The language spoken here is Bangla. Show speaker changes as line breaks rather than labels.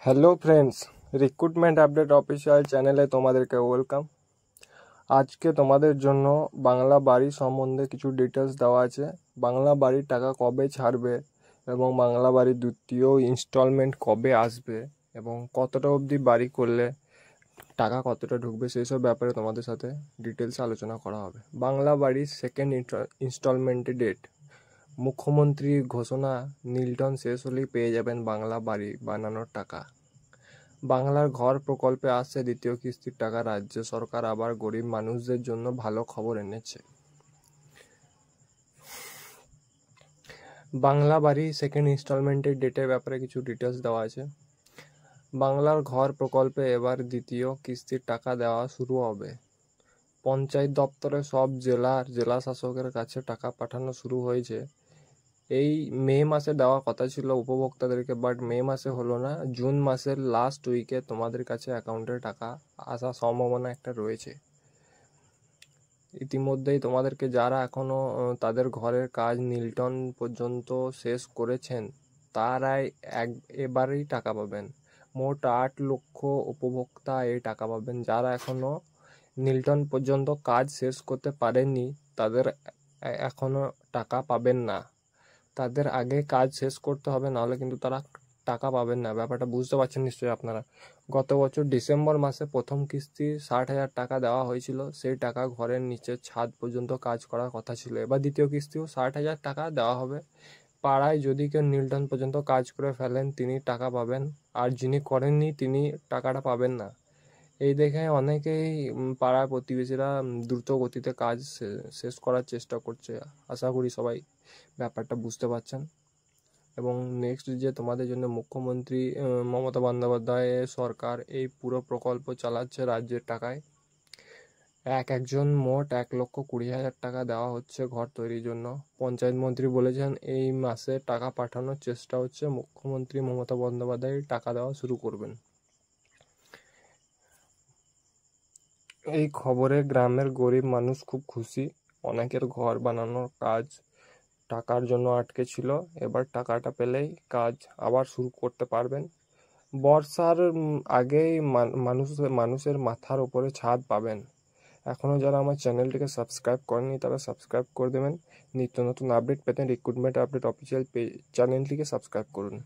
Hello friends, recruitment update official চ্যানেলে তোমাদেরকে ওয়েলকাম। আজকে তোমাদের জন্য বাংলা বাড়ি সম্বন্ধে কিছু ডিটেলস দেওয়া আছে। বাংলা বাড়ির টাকা কবে ছাড়বে এবং বাংলা বাড়ির দ্বিতীয় ইনস্টলমেন্ট কবে আসবে এবং কতটা অবধি বাড়ি করলে টাকা কতটা ঢুকবে সেই সব ব্যাপারে তোমাদের সাথে ডিটেলসে আলোচনা করা হবে। বাংলা বাড়ির সেকেন্ড ইনস্টলমেন্টের ডেট মুখ্যমন্ত্রী ঘোষণা, নিলটন শেষ হলেই পেয়ে যাবেন বাংলা বাড়ি বানানোর টাকা। বাংলার ঘর প্রকল্পে আসছে দ্বিতীয় কিস্তির টাকা। রাজ্য সরকার আবার গরিব মানুষদের জন্য ভালো খবর এনেছে। বাংলা বাড়ি সেকেন্ড ইনস্টলমেন্টের ডেটের ব্যাপারে কিছু ডিটেলস দেওয়া আছে। বাংলার ঘর প্রকল্পে এবার দ্বিতীয় কিস্তির টাকা দেওয়া শুরু হবে। পঞ্চায়েত দপ্তরে সব জেলা শাসকের কাছে টাকা পাঠানো শুরু হয়েছে। এই মে মাসে দেওয়ার কথা ছিল উপভোক্তাদেরকে, বাট মে মাসে হলো না। জুন মাসের লাস্ট উইকে তোমাদের কাছে অ্যাকাউন্টে টাকা আসার সম্ভাবনা একটা রয়েছে। ইতিমধ্যেই তোমাদেরকে যারা এখনও তাদের ঘরের কাজ নিলটন পর্যন্ত শেষ করেছেন তারাই এবারেই টাকা পাবেন। মোট 8 লক্ষ উপভোক্তা এই টাকা পাবেন। যারা এখনও নিলটন পর্যন্ত কাজ শেষ করতে পারেননি তাদের এখনও টাকা পাবেন না। তাদের আগে কাজ শেষ করতে হবে, নাহলে কিন্তু তারা টাকা পাবেন না। ব্যাপারটা বুঝতে পারছেন নিশ্চয়ই আপনারা। গত বছর ডিসেম্বর মাসে প্রথম কিস্তি 60,000 টাকা দেওয়া হয়েছিল। সেই টাকা ঘরের নিচের ছাদ পর্যন্ত কাজ করার কথা ছিল। এবার দ্বিতীয় কিস্তিও 60,000 টাকা দেওয়া হবে। পাড়ায় যদি কেউ নিলটন পর্যন্ত কাজ করে ফেলেন তিনি টাকা পাবেন, আর যিনি করেননি তিনি টাকাটা পাবেন না। এই দেখে অনেকেই পাড়ার প্রতিবেশীরা দ্রুত গতিতে কাজ শেষ করার চেষ্টা করছে। আশা করি সবাই ব্যাপারটা বুঝতে পারছেন। এবং নেক্সট যে তোমাদের জন্য মুখ্যমন্ত্রী মমতা বন্দ্যোপাধ্যায়ের সরকার এই পুরো প্রকল্প চালাচ্ছে রাজ্যের টাকায়। একজন মোট 1,20,000 টাকা দেওয়া হচ্ছে ঘর তৈরির জন্য। পঞ্চায়েত মন্ত্রী বলেছেন এই মাসে টাকা পাঠানোর চেষ্টা হচ্ছে। মুখ্যমন্ত্রী মমতা বন্দ্যোপাধ্যায় টাকা দেওয়া শুরু করবেন। এই খবরে গ্রামের গরিব মানুষ খুব খুশি। অনেকের ঘর বানানোর কাজ টাকার জন্য আটকে ছিল, এবার টাকাটা পেলেই কাজ আবার শুরু করতে পারবেন। বর্ষার আগেই মানুষের মাথার উপরে ছাদ পাবেন। এখনও যারা আমার চ্যানেলটিকে সাবস্ক্রাইব করেনি তারা সাবস্ক্রাইব করে দেবেন। নিত্য নতুন আপডেট পেতে রিক্রুটমেন্ট আপডেট অফিসিয়াল চ্যানেলটিকে সাবস্ক্রাইব করুন।